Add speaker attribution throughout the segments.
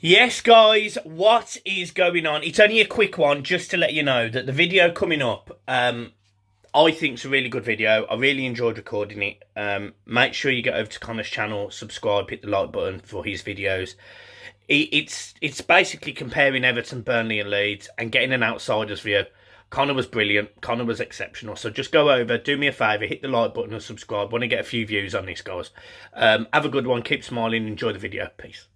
Speaker 1: Yes, guys, what is going on? It's only a quick one, just to let you know that the video coming up, I think it's a really good video. I really enjoyed recording it. Make sure you get over to Connor's channel, subscribe, hit the like button for his videos. It's basically comparing Everton, Burnley, and Leeds and getting an outsider's view. Connor was brilliant. Connor was exceptional. So just go over, do me a favour, hit the like button and subscribe. Want to get a few views on this, guys. Have a good one. Keep smiling. Enjoy the video. Peace.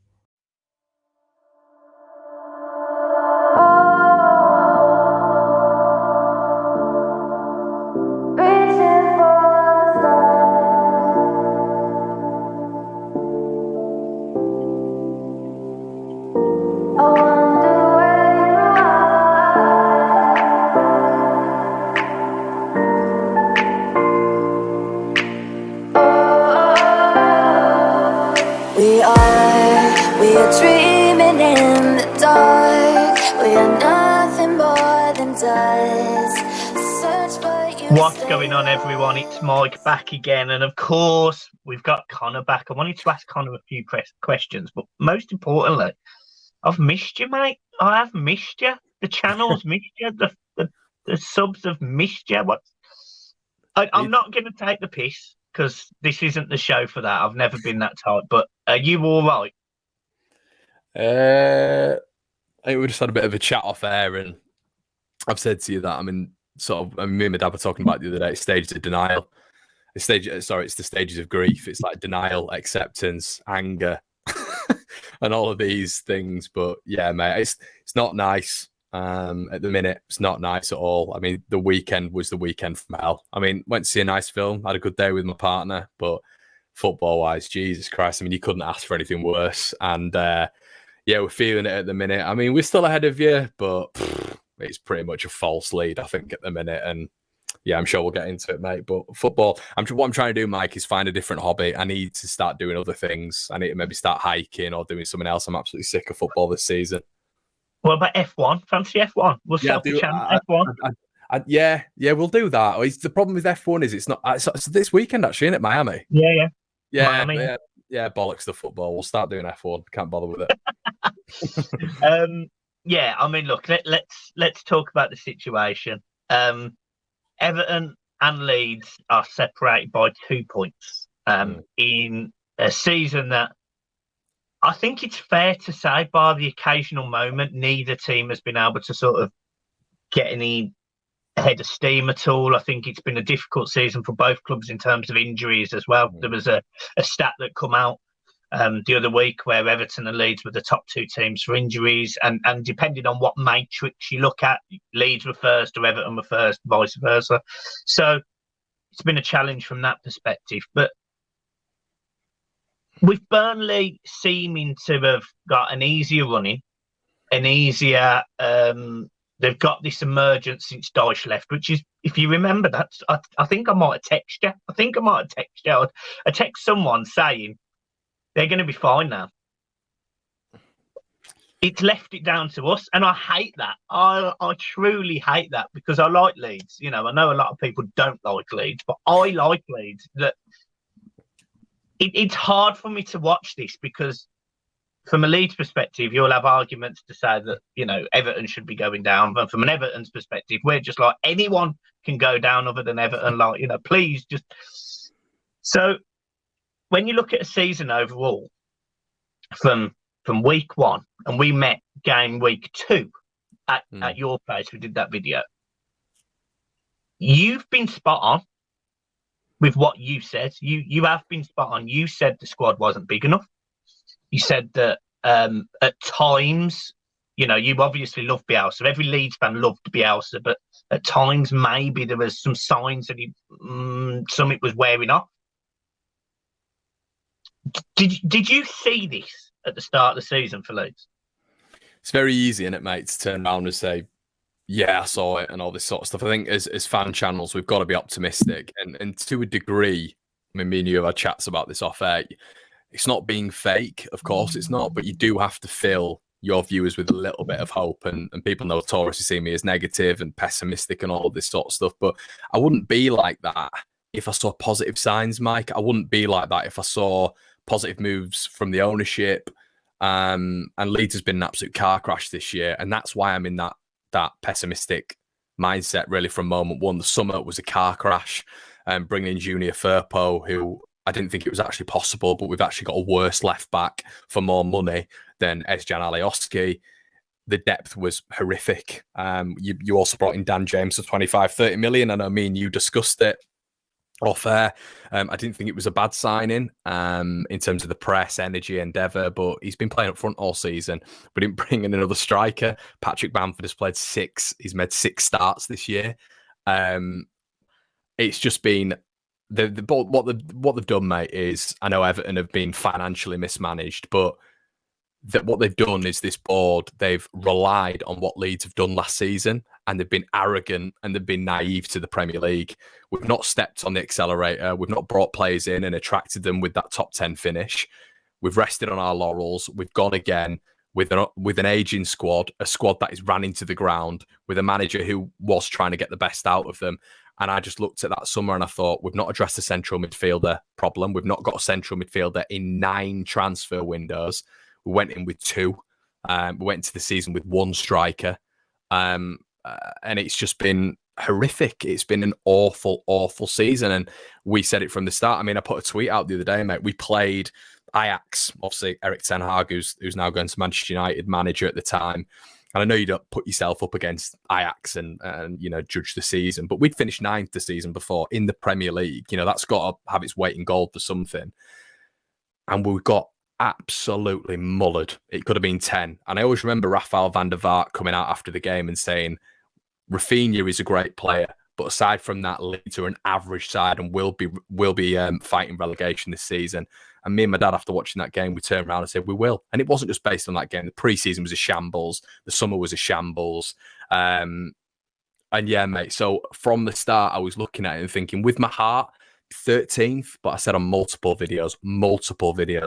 Speaker 2: We are dreaming in the dark. We are nothing more than dust. Search but you
Speaker 1: What's going on, everyone? It's Mike back again, and of course we've got Connor back. I wanted to ask Connor a few questions, but most importantly, I've missed you, mate. I have missed you. The channel's missed you. The subs have missed you. I'm not going to take the piss because this isn't the show for that. I've never been that type. But are you all right?
Speaker 3: I think we just had a bit of a chat off air, and I've said to you that me and my dad were talking about the other day. Stages of denial. It's the stages of grief. It's like denial, acceptance, anger, and all of these things. But yeah, mate, it's not nice. At the minute, it's not nice at all. I mean, the weekend was the weekend from hell. I mean, went to see a nice film, had a good day with my partner, but football-wise, Jesus Christ, I mean, you couldn't ask for anything worse. And yeah, we're feeling it at the minute. I mean, we're still ahead of you, but it's pretty much a false lead, I think, at the minute. And yeah, I'm sure we'll get into it, mate. But football, what I'm trying to do, Mike, is find a different hobby. I need to start doing other things. I need to maybe start hiking or doing something else. I'm absolutely sick of football this season.
Speaker 1: What about F1? Fancy F1? We'll set up the channel F1.
Speaker 3: Yeah, we'll do that. The problem with F1 is it's not. It's this weekend, actually, isn't it, Miami?
Speaker 1: Yeah.
Speaker 3: Miami. Yeah, bollocks the football. We'll start doing F1. Can't bother with it.
Speaker 1: Yeah, I mean, look, let's talk about the situation. Everton and Leeds are separated by 2 points in a season that I think it's fair to say, by the occasional moment, neither team has been able to sort of get any head of steam at all. I think it's been a difficult season for both clubs in terms of injuries as well. There was a stat that come out the other week where Everton and Leeds were the top two teams for injuries, and depending on what matrix you look at, Leeds were first or Everton were first, vice versa. So it's been a challenge from that perspective. But with Burnley seeming to have got an easier running, they've got this emergence since Dyche left, which is, if you remember that, I think I might have texted you. I text someone saying they're going to be fine now. It's left it down to us, and I hate that. I truly hate that, because I like Leeds. You know, I know a lot of people don't like Leeds, but I like Leeds. That it's hard for me to watch this, because from a Leeds perspective, you'll have arguments to say that, you know, Everton should be going down. But from an Everton's perspective, we're just like, anyone can go down other than Everton. Like, you know, please just. So when you look at a season overall from week one, and we met game week 2 at your place, we did that video. You've been spot on with what you said. You have been spot on. You said the squad wasn't big enough. You said that at times, you know, you obviously love Bielsa. Every Leeds fan loved Bielsa, but at times maybe there was some signs that something was wearing off. Did you see this at the start of the season for Leeds?
Speaker 3: It's very easy, isn't it, mate, to turn around and say, yeah, I saw it and all this sort of stuff. I think as fan channels, we've got to be optimistic. And to a degree, I mean, me and you have had chats about this off air. It's not being fake, of course it's not, but you do have to fill your viewers with a little bit of hope. And people notoriously see me as negative and pessimistic and all of this sort of stuff. But I wouldn't be like that if I saw positive signs, Mike. I wouldn't be like that if I saw positive moves from the ownership. And Leeds has been an absolute car crash this year. And that's why I'm in that pessimistic mindset, really, from moment one. The summer was a car crash. Bringing in Junior Firpo, who I didn't think it was actually possible, but we've actually got a worse left back for more money than Ezcan Alioski. The depth was horrific. You also brought in Dan James for 25-30 million. And I mean, you discussed it off air. I didn't think it was a bad signing in terms of the press, energy, endeavour, but he's been playing up front all season. We didn't bring in another striker. Patrick Bamford has played 6. He's made 6 starts this year. It's just been what they've done, mate. Is, I know Everton have been financially mismanaged, but what they've done is this board, they've relied on what Leeds have done last season, and they've been arrogant and they've been naive to the Premier League. We've not stepped on the accelerator. We've not brought players in and attracted them with that top 10 finish. We've rested on our laurels. We've gone again with an aging squad, a squad that is ran into the ground, with a manager who was trying to get the best out of them. And I just looked at that summer and I thought, we've not addressed the central midfielder problem. We've not got a central midfielder in 9 transfer windows. We went in with 2. We went into the season with 1 striker. And it's just been horrific. It's been an awful, awful season. And we said it from the start. I mean, I put a tweet out the other day, mate. We played Ajax, obviously Erik ten Hag, who's now going to Manchester United, manager at the time. And I know you don't put yourself up against Ajax and judge the season, but we'd finished 9th the season before in the Premier League. That's got to have its weight in gold for something. And we got absolutely mullered. It could have been 10. And I always remember Rafael van der Vaart coming out after the game and saying, Rafinha is a great player, but aside from that, Leeds are an average side and will be fighting relegation this season. And me and my dad, after watching that game, we turned around and said, we will. And it wasn't just based on that game. The pre-season was a shambles. The summer was a shambles. And yeah, mate. So from the start, I was looking at it and thinking, with my heart, 13th, but I said on multiple videos,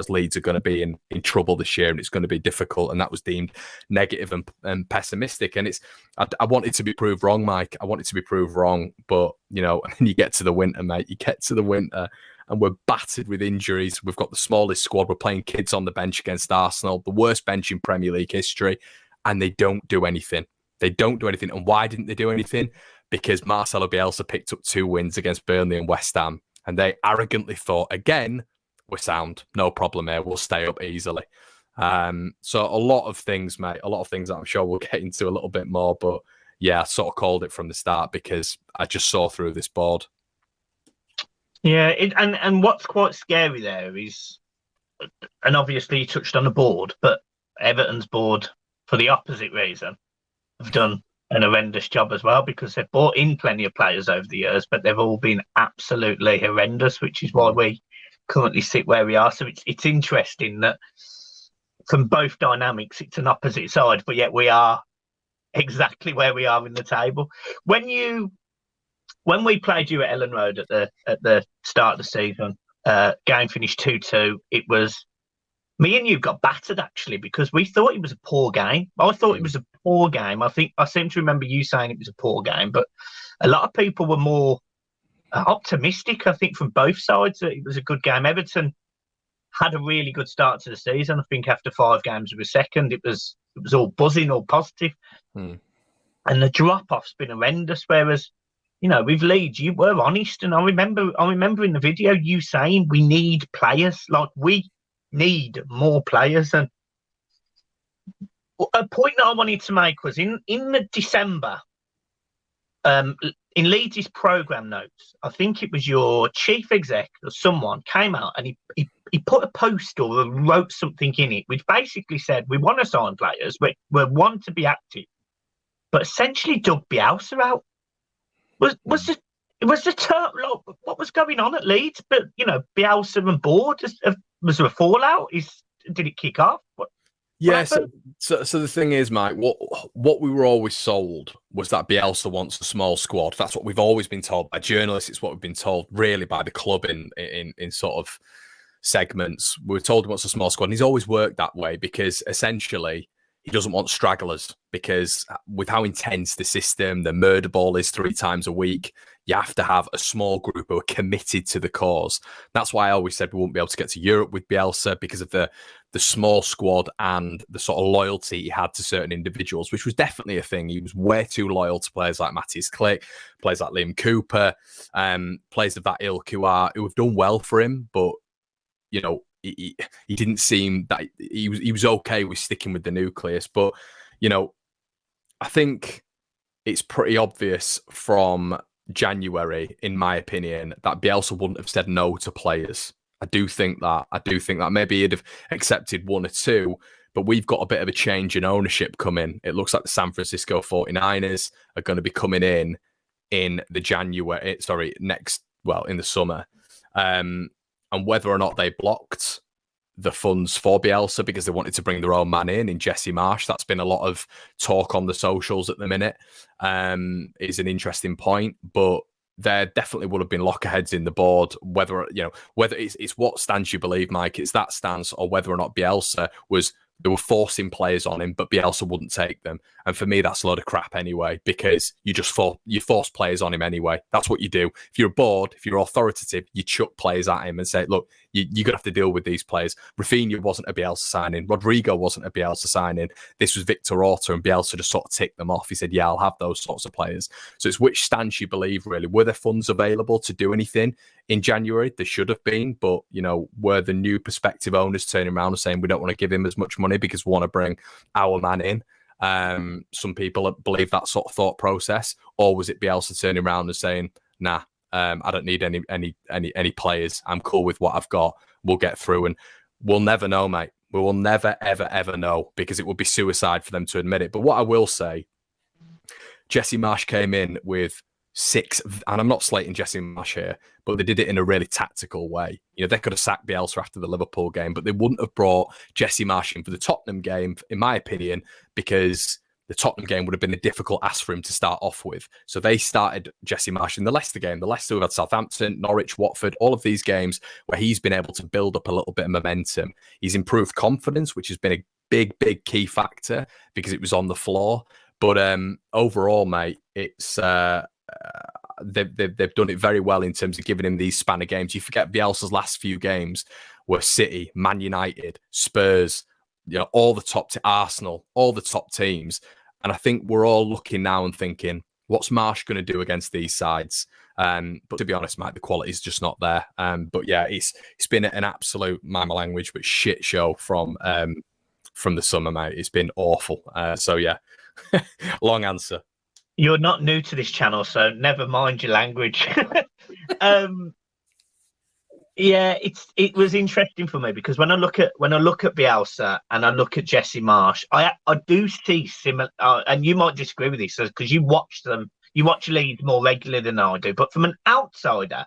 Speaker 3: Leeds are going to be in trouble this year and it's going to be difficult. And that was deemed negative and pessimistic. And I wanted to be proved wrong, Mike. I wanted to be proved wrong. But, and then you get to the winter, mate. You get to the winter and we're battered with injuries. We've got the smallest squad. We're playing kids on the bench against Arsenal, the worst bench in Premier League history. And they don't do anything. And why didn't they do anything? Because Marcelo Bielsa picked up 2 wins against Burnley and West Ham. And they arrogantly thought, again, we're sound. No problem here. We'll stay up easily. So a lot of things, mate. A lot of things that I'm sure we'll get into a little bit more. But yeah, I sort of called it from the start because I just saw through this board.
Speaker 1: Yeah, and what's quite scary there is, and obviously you touched on the board, but Everton's board, for the opposite reason, have done an horrendous job as well, because they've brought in plenty of players over the years, but they've all been absolutely horrendous, which is why we currently sit where we are. So it's interesting that from both dynamics, it's an opposite side, but yet we are exactly where we are in the table. When we played you at Ellen Road at the start of the season, game finished 2-2. It was me and you got battered, actually, because we thought it was a poor game. I thought it was a poor game. I seem to remember you saying it was a poor game, but a lot of people were more optimistic, I think, from both sides, that it was a good game. Everton had a really good start to the season. I think after 5 games of a second, it was all buzzing, all positive. And the drop-off's been horrendous, whereas, with Leeds, you were honest. And I remember in the video you saying we need players, like we need more players. And a point that I wanted to make was in the December, in Leeds' programme notes, I think it was your chief exec or someone came out and he put a post or wrote something in it which basically said, we want to sign players, we want to be active, but essentially dug Bielsa out. Was the term, like, what was going on at Leeds? But Bielsa and board, was there a fallout? Did it kick off?
Speaker 3: Yeah, so the thing is, Mike, what we were always sold was that Bielsa wants a small squad. That's what we've always been told by journalists. It's what we've been told really by the club in sort of segments. We were told he wants a small squad, and he's always worked that way because essentially he doesn't want stragglers, because with how intense the system, the murder ball is 3 times a week, You have to have a small group who are committed to the cause. That's why I always said we wouldn't be able to get to Europe with Bielsa, because of the small squad and the sort of loyalty he had to certain individuals, which was definitely a thing. He was way too loyal to players like Matthias Klick, players like Liam Cooper, players of that ilk who have done well for him, but you know, he didn't seem that he was okay with sticking with the nucleus. But you know, I think it's pretty obvious from January, in my opinion, that Bielsa wouldn't have said no to players. I do think that maybe he'd have accepted one or two, but we've got a bit of a change in ownership coming. It looks like the San Francisco 49ers are going to be coming in the in the summer. And whether or not they blocked the funds for Bielsa because they wanted to bring their own man in Jesse Marsh, that's been a lot of talk on the socials at the minute, is an interesting point. But there definitely would have been lockerheads in the board, whether it's what stance you believe, Mike, it's that stance, or whether or not Bielsa they were forcing players on him, but Bielsa wouldn't take them. And for me, that's a load of crap anyway, because you force players on him anyway. That's what you do. If you're a board, if you're authoritative, you chuck players at him and say, look, you're going to have to deal with these players. Rafinha wasn't a Bielsa signing. Rodrigo wasn't a Bielsa signing. This was Victor Orta, and Bielsa just sort of ticked them off. He said, yeah, I'll have those sorts of players. So it's which stance you believe, really. Were there funds available to do anything in January? There should have been, but, you know, were the new prospective owners turning around and saying, we don't want to give him as much money because we want to bring our man in? Some people believe that sort of thought process, or was it Bielsa turning around and saying, nah, I don't need any players. I'm cool with what I've got. We'll get through. And we'll never know, mate. We will never, ever, ever know, because it would be suicide for them to admit it. But what I will say, Jesse Marsh came in with 6, and I'm not slating Jesse Marsh here, but they did it in a really tactical way. You know, they could have sacked Bielsa after the Liverpool game, but they wouldn't have brought Jesse Marsh in for the Tottenham game, in my opinion, because the Tottenham game would have been a difficult ask for him to start off with. So they started Jesse Marsh in the Leicester game. The Leicester who had Southampton, Norwich, Watford, all of these games where he's been able to build up a little bit of momentum. He's improved confidence, which has been a big, big key factor because it was on the floor. But overall, mate, it's they've done it very well in terms of giving him these span of games. You forget Bielsa's last few games were City, Man United, Spurs, you know, all the top to Arsenal, all the top teams. And I think we're all looking now and thinking, what's Marsh going to do against these sides? But to be honest, Mike, the quality is just not there. But yeah, it's been an absolute, my language, but shit show from the summer, mate. It's been awful. So yeah, long answer.
Speaker 1: You're not new to this channel, so never mind your language. Yeah, it was interesting for me because when I look at Bielsa and I look at Jesse Marsh, I do see similar. And you might disagree with this because you watch Leeds more regularly than I do. But from an outsider,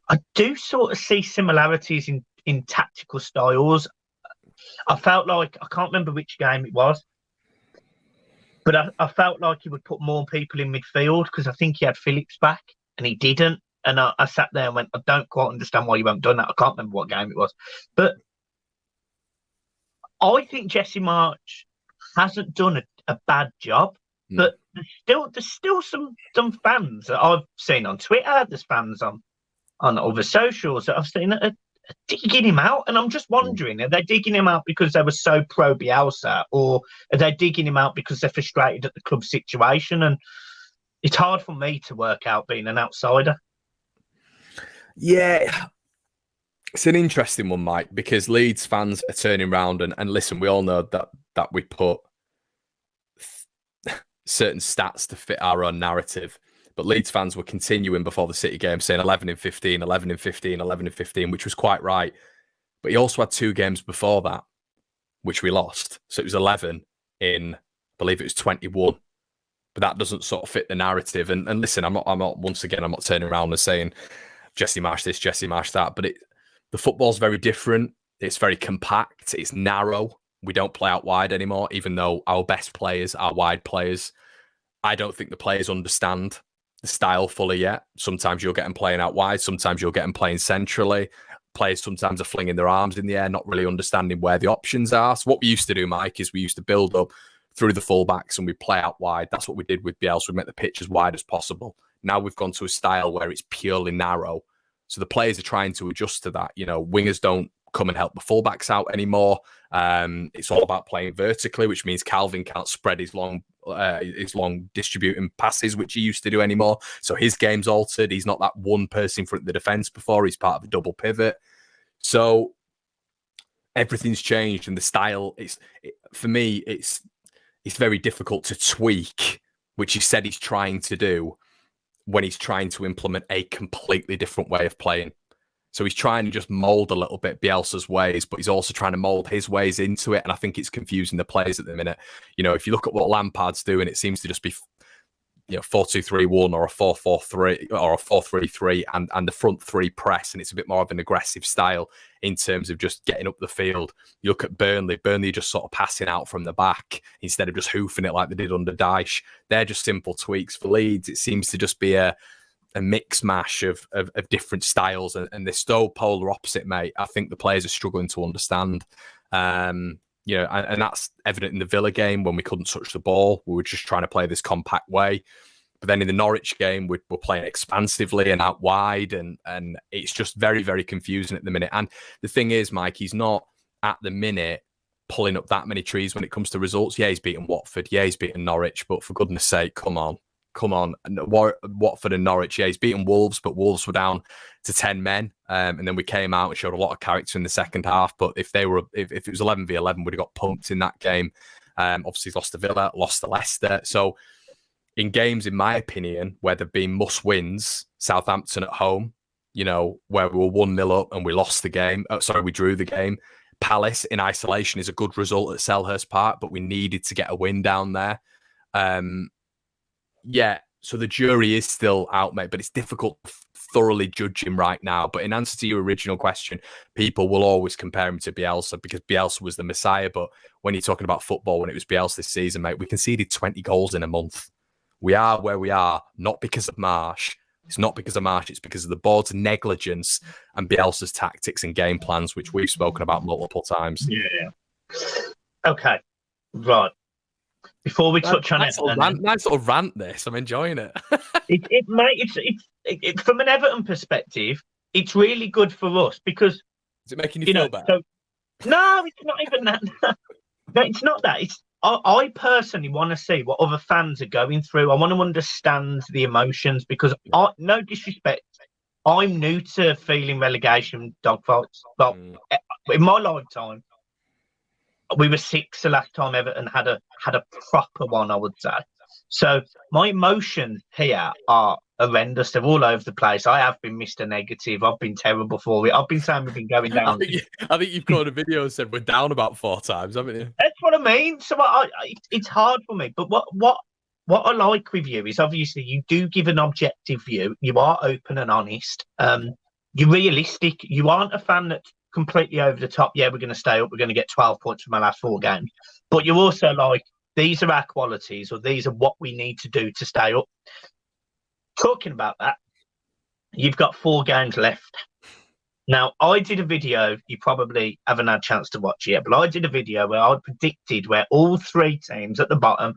Speaker 1: I do sort of see similarities in tactical styles. I felt like, I can't remember which game it was, but I felt like he would put more people in midfield because I think he had Phillips back and he didn't. And I sat there and went, I don't quite understand why you haven't done that. I can't remember what game it was. But I think Jesse Marsh hasn't done a bad job. But there's still some fans that I've seen on Twitter, there's fans on other socials that I've seen that are digging him out. And I'm just wondering, are they digging him out because they were so pro Bielsa, or are they digging him out because they're frustrated at the club situation? And it's hard for me to work out being an outsider.
Speaker 3: Yeah, it's an interesting one, Mike, because Leeds fans are turning around and listen, we all know that we put certain stats to fit our own narrative, but Leeds fans were continuing before the City game saying 11 in 15, 11 in 15, 11 in 15, which was quite right. But he also had 2 games before that, which we lost. So it was 11 in, I believe it was 21. But that doesn't sort of fit the narrative. And listen, I'm not turning around and saying Jesse Marsh this, Jesse Marsh that, but the football's very different. It's very compact. It's narrow. We don't play out wide anymore, even though our best players are wide players. I don't think the players understand the style fully yet. Sometimes you'll get them playing out wide. Sometimes you'll get them playing centrally. Players sometimes are flinging their arms in the air, not really understanding where the options are. So what we used to do, Mike, is we used to build up through the fullbacks and we play out wide. That's what we did with Bielsa. We make the pitch as wide as possible. Now we've gone to a style where it's purely narrow. So the players are trying to adjust to that. Wingers don't come and help the fullbacks out anymore. It's all about playing vertically, which means Calvin can't spread his long distributing passes, which he used to do anymore. So his game's altered. He's not that one person in front of the defence before. He's part of a double pivot. So everything's changed, and the style for me, it's very difficult to tweak, which he said he's trying to do when he's trying to implement a completely different way of playing. So he's trying to just mould a little bit Bielsa's ways, but he's also trying to mould his ways into it. And I think it's confusing the players at the minute. If you look at what Lampard's doing, it seems to just be 4-2-3-1 or a 4-4-3 or a 4-3-3 and the front three press, and it's a bit more of an aggressive style in terms of just getting up the field. You look at Burnley just sort of passing out from the back instead of just hoofing it like they did under Dyche. They're just simple tweaks. For Leeds, it seems to just be a mix mash of different styles, and they're so polar opposite, mate. I think the players are struggling to understand. And that's evident in the Villa game when we couldn't touch the ball. We were just trying to play this compact way. But then in the Norwich game, we're playing expansively and out wide, and it's just very, very confusing at the minute. And the thing is, Mike, he's not at the minute pulling up that many trees when it comes to results. Yeah, he's beaten Watford. Yeah, he's beaten Norwich. But for goodness sake, come on. Watford and Norwich, yeah, he's beaten Wolves, but Wolves were down to 10 men. And then we came out and showed a lot of character in the second half. But if it was 11v11, we'd have got pumped in that game. Obviously, lost to Villa, lost to Leicester. So in games, in my opinion, where there've been must-wins, Southampton at home, where we were 1-0 up and we lost the game. We drew the game. Palace in isolation is a good result at Selhurst Park, but we needed to get a win down there. Yeah, so the jury is still out, mate, but it's difficult to thoroughly judge him right now. But in answer to your original question, people will always compare him to Bielsa because Bielsa was the Messiah. But when you're talking about football, when it was Bielsa this season, mate, we conceded 20 goals in a month. We are where we are, not because of Marsh. It's not because of Marsh. It's because of the board's negligence and Bielsa's tactics and game plans, which we've spoken about multiple times.
Speaker 1: Yeah. Okay, right. Before we touch on Everton,
Speaker 3: nice little rant. This, I'm enjoying it.
Speaker 1: It's from an Everton perspective, it's really good for us because
Speaker 3: is it making you feel better?
Speaker 1: No, it's not even that. No, it's not that. I personally want to see what other fans are going through. I want to understand the emotions because no disrespect, I'm new to feeling relegation dogfights. But in my lifetime, we were 6 the last time Everton had a proper one, I would say. So my emotions here are horrendous. They're all over the place. I have been Mr. Negative. I've been terrible for it. I've been saying we've been going down.
Speaker 3: I think you've got a video and said we're down about 4 times, haven't you?
Speaker 1: That's what I mean. So it's hard for me. But what I like with you is obviously you do give an objective view. You are open and honest. You're realistic. You aren't a fan that's completely over the top. Yeah, we're going to stay up. We're going to get 12 points from our last 4 games. But you're also like, these are our qualities, or these are what we need to do to stay up. Talking about that, you've got 4 games left. Now, I did a video, you probably haven't had a chance to watch it yet, but I did a video where I predicted where all 3 teams at the bottom,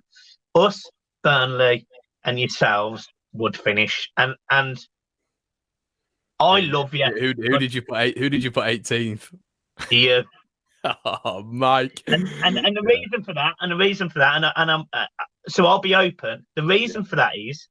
Speaker 1: us, Burnley, and yourselves, would finish. And I love you.
Speaker 3: Who did you put 18th?
Speaker 1: Yeah.
Speaker 3: Oh, Mike.
Speaker 1: And the reason for that, and I'm so I'll be open. The reason for that is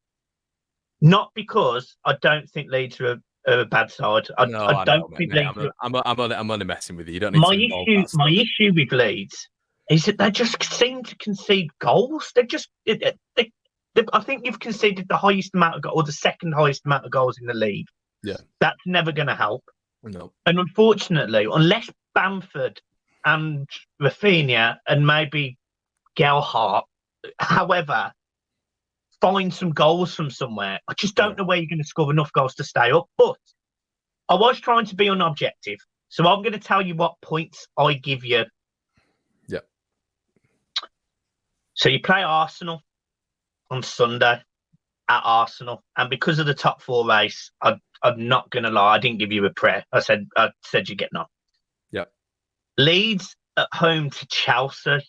Speaker 1: not because I don't think Leeds are a bad side. I don't think Leeds.
Speaker 3: I'm only messing with you. You don't need
Speaker 1: my issue with Leeds is that they just seem to concede goals. I think you've conceded the highest amount of goals, or the second highest amount of goals in the league.
Speaker 3: Yeah,
Speaker 1: that's never going to help.
Speaker 3: No,
Speaker 1: and unfortunately, unless Bamford and Rafinha and maybe Gelhardt, however, find some goals from somewhere, I just don't know where you're going to score enough goals to stay up. But I was trying to be unobjective, so I'm going to tell you what points I give you.
Speaker 3: Yeah.
Speaker 1: So you play Arsenal on Sunday at Arsenal, and because of the top 4 race, I'm not going to lie, I didn't give you a prayer. I said you're getting on.
Speaker 3: Yeah.
Speaker 1: Leeds at home to Chelsea.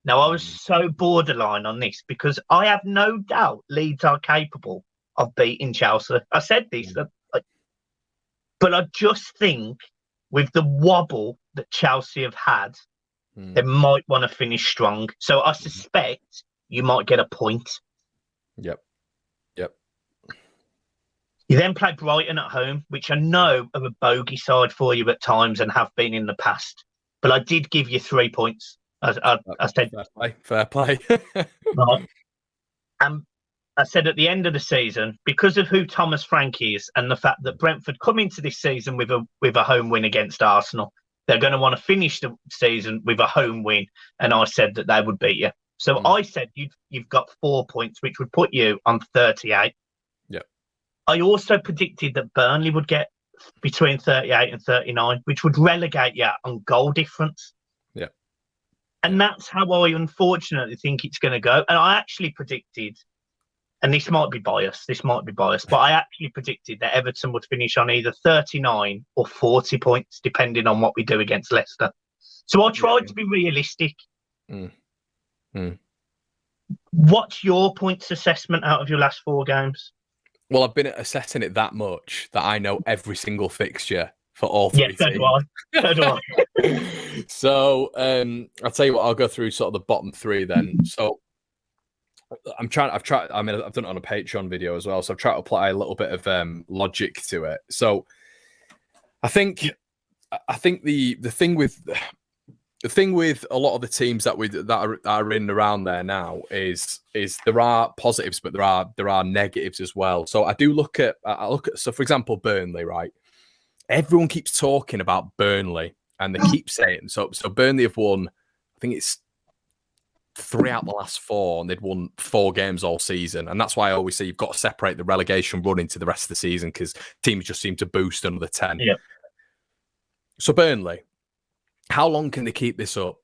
Speaker 1: Now, I was so borderline on this because I have no doubt Leeds are capable of beating Chelsea. I said this, but I just think with the wobble that Chelsea have had, they might want to finish strong. So I suspect you might get a point.
Speaker 3: Yep.
Speaker 1: You then play Brighton at home, which I know are a bogey side for you at times and have been in the past. But I did give you 3 points. I said,
Speaker 3: fair play.
Speaker 1: Right. I said at the end of the season, because of who Thomas Frank is and the fact that Brentford come into this season with a home win against Arsenal, they're going to want to finish the season with a home win. And I said that they would beat you. So I said you've got 4 points, which would put you on 38. I also predicted that Burnley would get between 38 and 39, which would relegate you on goal difference.
Speaker 3: Yeah.
Speaker 1: And that's how I unfortunately think it's going to go. And I actually predicted, and this might be biased, but I actually predicted that Everton would finish on either 39 or 40 points, depending on what we do against Leicester. So I tried to be realistic. What's your points assessment out of your last 4 games?
Speaker 3: Well, I've been assessing it that much that I know every single fixture for all 3 teams.
Speaker 1: So do I.
Speaker 3: So I'll tell you what, I'll go through sort of the bottom 3 then. So I've done it on a Patreon video as well. So I've tried to apply a little bit of logic to it. So I think the thing with a lot of the teams that are in and around there now is there are positives, but there are negatives as well. So I look at so for example Burnley, right? Everyone keeps talking about Burnley, and they keep saying so Burnley have won, I think it's 3 out of the last 4, and they'd won 4 games all season, and that's why I always say you've got to separate the relegation run into the rest of the season because teams just seem to boost another 10.
Speaker 1: Yeah.
Speaker 3: So Burnley, how long can they keep this up?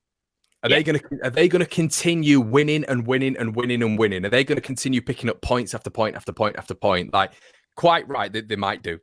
Speaker 3: Are they going to continue winning and winning and winning and winning? Are they going to continue picking up points after point after point after point? Like, quite right, they might do.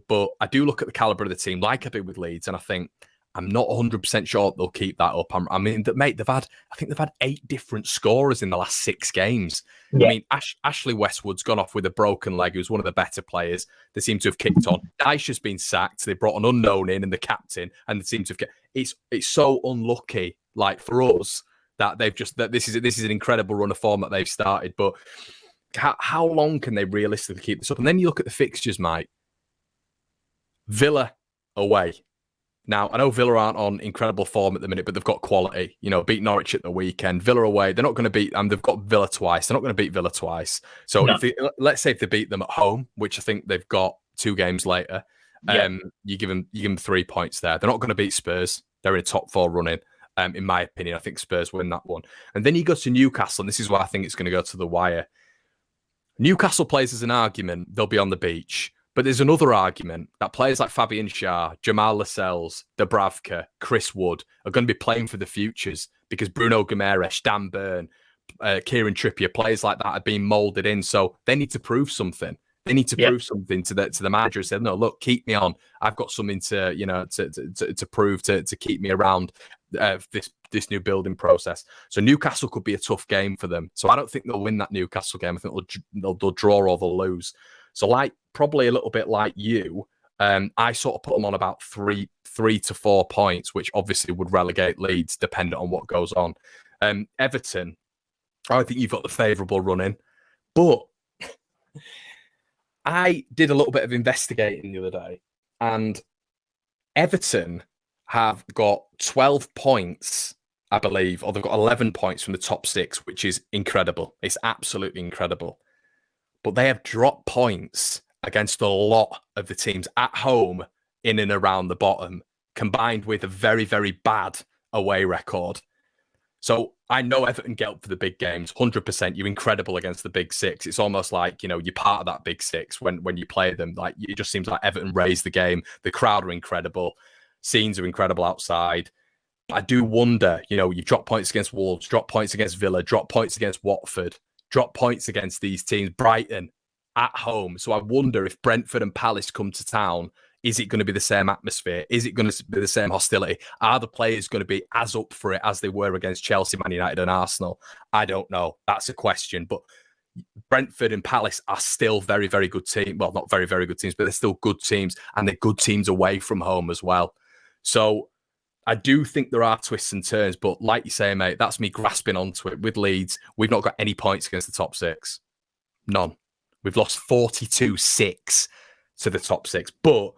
Speaker 3: But I do look at the caliber of the team, like I did with Leeds, and I think I'm not 100% sure they'll keep that up. I mean, mate, I think they've had 8 different scorers in the last 6 games. Yeah. I mean, Ashley Westwood's gone off with a broken leg, who's one of the better players. They seem to have kicked on. Dyche's been sacked. They brought an unknown in and the captain, and they seem to have it's so unlucky, like for us, that this is an incredible run of form that they've started. But how long can they realistically keep this up? And then you look at the fixtures, mate. Villa away. Now, I know Villa aren't on incredible form at the minute, but they've got quality. You know, beat Norwich at the weekend. Villa away, they're not going to beat them. They've got Villa twice. They're not going to beat Villa twice. So let's say if they beat them at home, which I think they've got 2 games later, you give them 3 points there. They're not going to beat Spurs. They're in a top 4 running. In my opinion, I think Spurs win that one. And then you go to Newcastle, and this is why I think it's going to go to the wire. Newcastle plays as an argument, they'll be on the beach. But there's another argument that players like Fabian Schär, Jamal Lascelles, Dubravka, Chris Wood are going to be playing for the futures because Bruno Guimaraes, Dan Burn, Kieran Trippier, players like that are being moulded in. So they need to prove something. They need to prove something to the manager and say, no, look, keep me on. I've got something to prove to keep me around this new building process. So Newcastle could be a tough game for them. So I don't think they'll win that Newcastle game. I think they'll draw or they'll lose. So probably a little bit like you, I sort of put them on about 3 to 4 points, which obviously would relegate Leeds, depending on what goes on. Everton, I think you've got the favourable running, but I did a little bit of investigating the other day, and Everton have got 12 points, I believe, or they've got 11 points from the top 6, which is incredible. It's absolutely incredible. But they have dropped points against a lot of the teams at home in and around the bottom, combined with a very, very bad away record. So I know Everton get up for the big games, 100%. You're incredible against the big 6. It's almost like, you're part of that big 6 when you play them. Like, it just seems like Everton raised the game. The crowd are incredible. Scenes are incredible outside. I do wonder, you've dropped points against Wolves, dropped points against Villa, dropped points against Watford, drop points against these teams, Brighton at home. So I wonder if Brentford and Palace come to town, is it going to be the same atmosphere? Is it going to be the same hostility? Are the players going to be as up for it as they were against Chelsea, Man United and Arsenal? I don't know. That's a question. But Brentford and Palace are still very, very good teams. Well, not very, very good teams, but they're still good teams, and they're good teams away from home as well. So I do think there are twists and turns, but like you say, mate, that's me grasping onto it. With Leeds, we've not got any points against the top six. None. We've lost 42-6 to the top six. But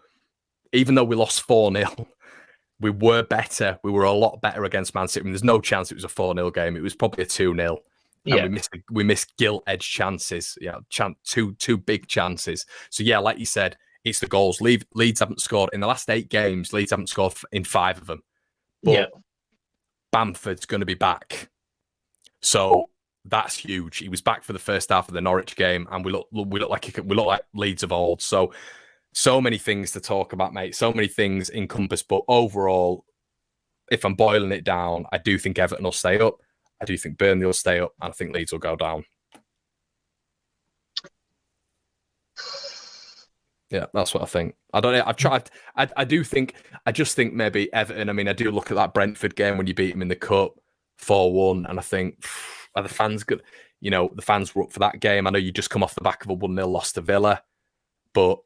Speaker 3: even though we lost 4-0, we were better. We were a lot better against Man City. I mean, there's no chance it was a 4-0 game. It was probably a 2-0.
Speaker 1: Yeah.
Speaker 3: And we missed gilt-edged chances. Yeah, two big chances. So, yeah, like you said, it's the goals. Leeds haven't scored. In the last 8 games, Leeds haven't scored in 5 of them. But Bamford's going to be back. So that's huge. He was back for the first half of the Norwich game, and we look like Leeds of old. So many things to talk about, mate. So many things encompassed. But overall, if I'm boiling it down, I do think Everton will stay up. I do think Burnley will stay up, and I think Leeds will go down. Yeah, that's what I think. I don't know. I've tried. I just think maybe Everton. I mean, I do look at that Brentford game when you beat them in the cup 4-1, and I think, are the fans good? You know, the fans were up for that game. I know you just come off the back of a 1-0 loss to Villa, but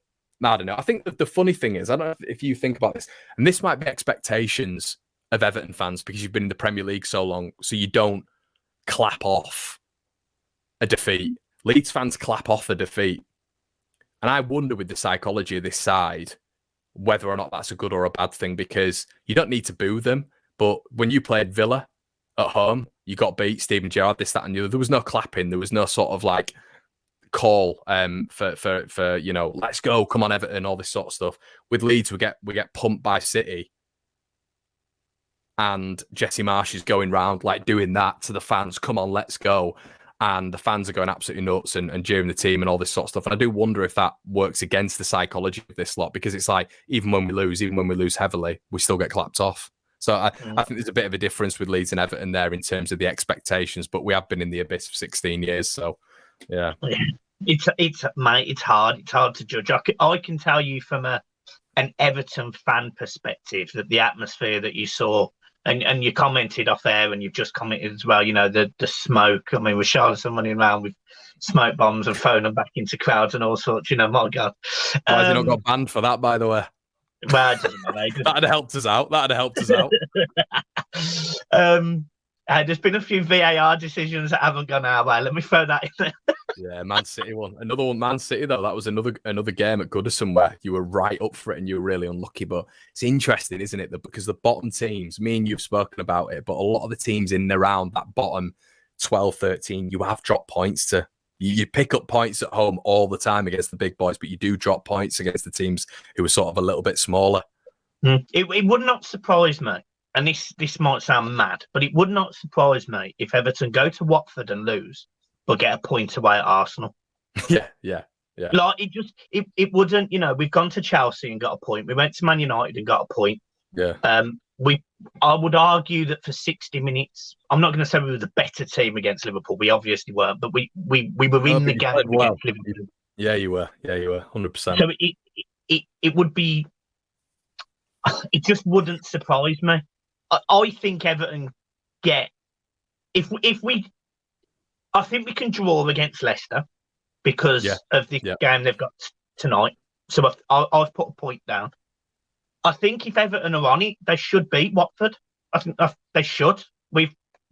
Speaker 3: I don't know. I think the funny thing is, I don't know if you think about this, and this might be expectations of Everton fans because you've been in the Premier League so long, so you don't clap off a defeat. Leeds fans clap off a defeat. And I wonder with the psychology of this side, whether or not that's a good or a bad thing, because you don't need to boo them. But when you played Villa at home, you got beat, Steven Gerrard, this, that, and the other. There was no clapping. There was no sort of like call for you know, let's go, come on Everton, all this sort of stuff. With Leeds, we get pumped by City. And Jesse Marsh is going round like doing that to the fans. Come on, let's go. And the fans are going absolutely nuts and jeering the team and all this sort of stuff. And I do wonder if that works against the psychology of this lot, because it's like, even when we lose heavily, we still get clapped off. So I think there's a bit of a difference with Leeds and Everton there in terms of the expectations, but we have been in the abyss for 16 years. So, yeah.
Speaker 1: It's hard to judge. I can tell you from an Everton fan perspective that the atmosphere that you saw, and you commented off air, and you've just commented as well, you know, the smoke. I mean, we're showing somebody around with smoke bombs and throwing them back into crowds and all sorts, you know, my God.
Speaker 3: Why has he not got banned for that, by the way?
Speaker 1: Well, it doesn't matter.
Speaker 3: That'd have helped us out.
Speaker 1: There's been a few VAR decisions that haven't gone our way. Let me throw that in there.
Speaker 3: Yeah, Man City one. Another one, Man City, though. That was another game at Goodison where you were right up for it and you were really unlucky. But it's interesting, isn't it? Because the bottom teams, me and you've spoken about it, but a lot of the teams in and around that bottom 12, 13, you have dropped points to. You pick up points at home all the time against the big boys, but you do drop points against the teams who are sort of a little bit smaller.
Speaker 1: It would not surprise me, and this might sound mad, but it would not surprise me if Everton go to Watford and lose, but get a point away at Arsenal.
Speaker 3: Yeah.
Speaker 1: Like it wouldn't, you know, we've gone to Chelsea and got a point. We went to Man United and got a point.
Speaker 3: Yeah.
Speaker 1: I would argue that for 60 minutes, I'm not going to say we were the better team against Liverpool. We obviously weren't, but we were in the game against Liverpool.
Speaker 3: Yeah, you were. 100%.
Speaker 1: So it would be. It just wouldn't surprise me. I think Everton get if we. I think we can draw against Leicester because of the game they've got tonight. So I've put a point down. I think if Everton are on it, they should beat Watford. I think they should.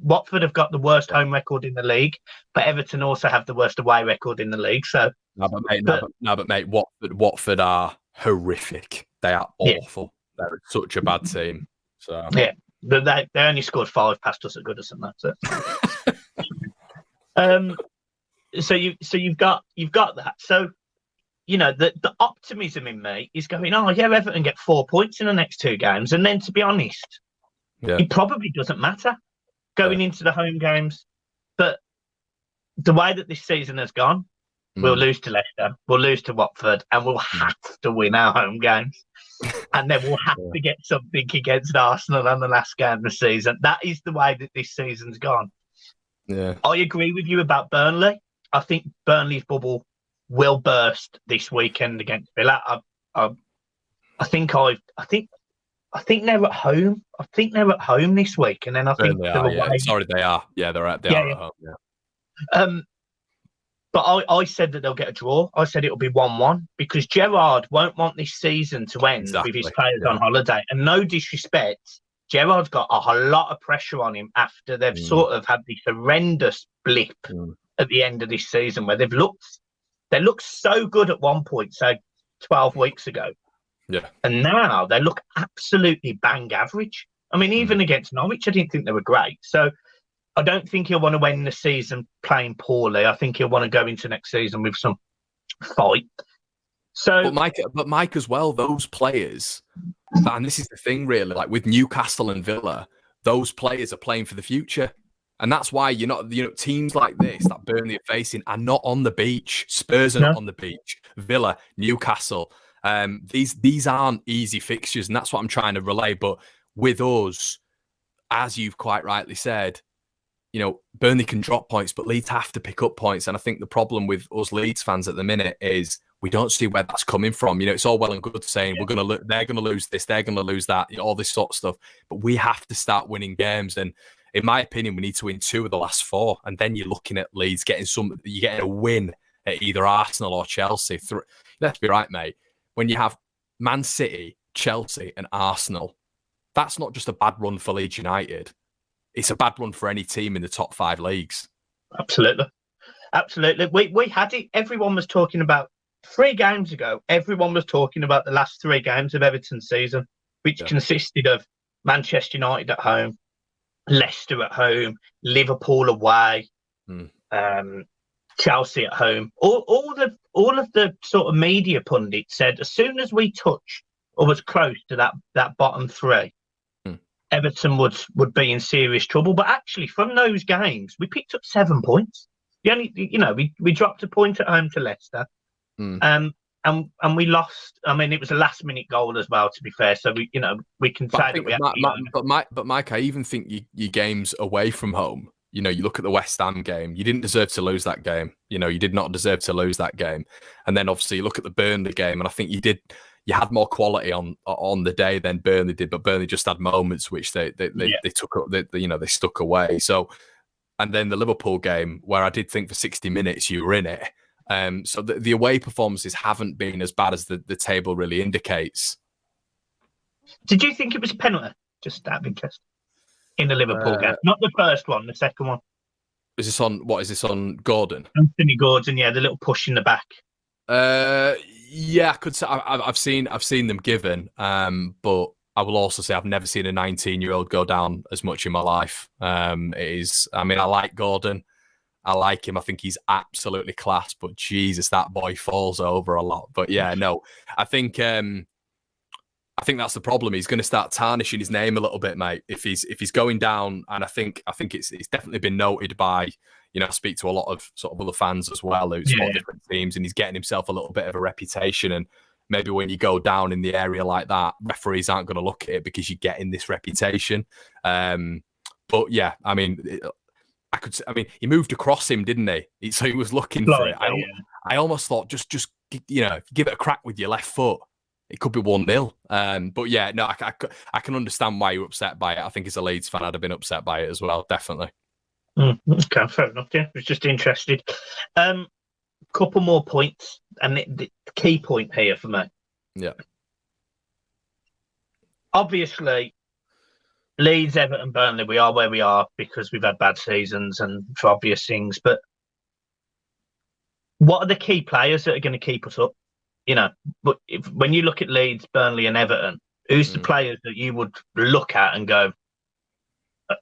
Speaker 1: Watford have got the worst home record in the league, but Everton also have the worst away record in the league. So,
Speaker 3: but mate, Watford are horrific. They are awful. Yeah. They're such a bad team. So
Speaker 1: yeah, they only scored 5 past us at Goodison. That's it. So you've got that. So. You know, the optimism in me is going, oh, yeah, Everton get 4 points in the next 2 games. And then, to be honest, it probably doesn't matter going into the home games. But the way that this season has gone, we'll lose to Leicester, we'll lose to Watford, and we'll have to win our home games. And then we'll have to get something against Arsenal on the last game of the season. That is the way that this season's gone.
Speaker 3: Yeah,
Speaker 1: I agree with you about Burnley. I think Burnley's bubble will burst this weekend against Villa. I think they're at home. I think they're at home this week, and then I think
Speaker 3: they are. Yeah. Sorry, they are. Yeah, they're at home. Yeah.
Speaker 1: But I said that they'll get a draw. I said it'll be 1-1 because Gerrard won't want this season to end with his players on holiday. And no disrespect, Gerrard's got a lot of pressure on him after they've sort of had this horrendous blip at the end of this season where they looked so good at one point, say 12 weeks ago.
Speaker 3: Yeah.
Speaker 1: And now they look absolutely bang average. I mean, even against Norwich, I didn't think they were great. So I don't think he'll want to end the season playing poorly. I think he'll want to go into next season with some fight. So,
Speaker 3: but Mike as well, those players, and this is the thing really, like with Newcastle and Villa, those players are playing for the future. And that's why teams like this that Burnley are facing are not on the beach. Spurs are not on the beach. Villa, Newcastle. These aren't easy fixtures, and that's what I'm trying to relay. But with us, as you've quite rightly said, Burnley can drop points, but Leeds have to pick up points. And I think the problem with us Leeds fans at the minute is we don't see where that's coming from. It's all well and good saying they're going to lose this, they're going to lose that, all this sort of stuff. But we have to start winning games. And in my opinion, we need to win 2 of the last 4. And then you're looking at Leeds you're getting a win at either Arsenal or Chelsea. Let's be right, mate. When you have Man City, Chelsea and Arsenal, that's not just a bad run for Leeds United. It's a bad run for any team in the top 5 leagues.
Speaker 1: Absolutely. We had it. Everyone was talking about 3 games ago. Everyone was talking about the last 3 games of Everton's season, which consisted of Manchester United at home, Leicester at home, Liverpool away, Chelsea at home. All of the sort of media pundits said as soon as we touch or was close to that bottom 3, Everton would be in serious trouble. But actually, from those games, we picked up 7 points. We dropped a point at home to Leicester, and we lost. I mean, it was a last-minute goal as well, to be fair. So we can say that we have.
Speaker 3: But Mike, I even think your games away from home. You look at the West Ham game. You didn't deserve to lose that game. You did not deserve to lose that game. And then obviously you look at the Burnley game, and I think you did. You had more quality on the day than Burnley did, but Burnley just had moments which they took up. They stuck away. So, and then the Liverpool game where I did think for 60 minutes you were in it. So the away performances haven't been as bad as the table really indicates.
Speaker 1: Did you think it was a penalty? Just out of interest. In the Liverpool game, not the first one, the second one.
Speaker 3: Is this on Gordon?
Speaker 1: Anthony Gordon, the little push in the back.
Speaker 3: Yeah, I could say I've seen them given, but I will also say I've never seen a 19-year-old go down as much in my life. I like Gordon. I like him. I think he's absolutely class, but Jesus, that boy falls over a lot. But yeah, no, I think that's the problem. He's going to start tarnishing his name a little bit, mate. If he's going down, and I think it's definitely been noted by, I speak to a lot of sort of other fans as well who support different teams, and he's getting himself a little bit of a reputation. And maybe when you go down in the area like that, referees aren't going to look at it because you're getting this reputation. But yeah, I mean, he moved across him, didn't he? So he was looking for it. I almost thought just give it a crack with your left foot. It could be 1-0. But yeah, no, I can understand why you're upset by it. I think as a Leeds fan, I'd have been upset by it as well, definitely.
Speaker 1: Okay, fair enough. Yeah, I was just interested. Couple more points, and the key point here for me.
Speaker 3: Yeah.
Speaker 1: Obviously, Leeds, Everton, Burnley, we are where we are because we've had bad seasons and for obvious things. But what are the key players that are going to keep us up? But when you look at Leeds, Burnley, and Everton, who's the players that you would look at and go?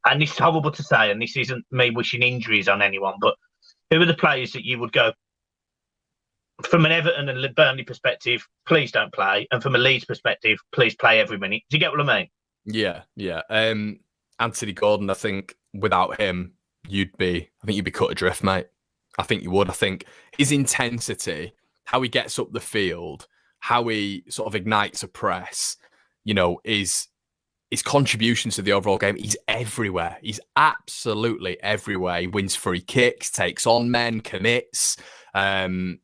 Speaker 1: And it's horrible to say, and this isn't me wishing injuries on anyone, but who are the players that you would go from an Everton and Burnley perspective? Please don't play, and from a Leeds perspective, please play every minute. Do you get what I mean?
Speaker 3: Yeah. Anthony Gordon, I think without him, you'd be cut adrift, mate. I think you would. I think his intensity, how he gets up the field, how he sort of ignites a press, is his contribution to the overall game. He's everywhere. He's absolutely everywhere. He wins free kicks, takes on men, commits.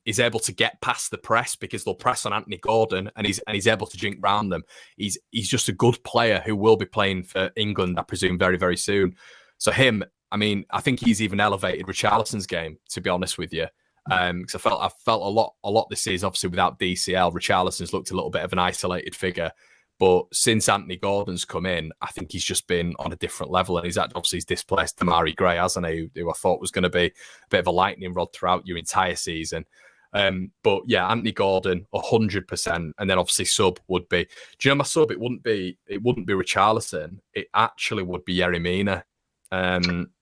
Speaker 3: He's able to get past the press because they'll press on Anthony Gordon, and he's able to jink round them. He's just a good player who will be playing for England, I presume, very, very soon. So him, I think he's even elevated Richarlison's game, to be honest with you. Because I felt a lot this season, obviously without DCL, Richarlison's looked a little bit of an isolated figure. But since Anthony Gordon's come in, I think he's just been on a different level, and he's displaced Damari Gray, hasn't he? Who I thought was going to be a bit of a lightning rod throughout your entire season. But yeah, Anthony Gordon, 100%, and then obviously sub would be. Do you know my sub? It wouldn't be Richarlison. It actually would be Yerry Mina.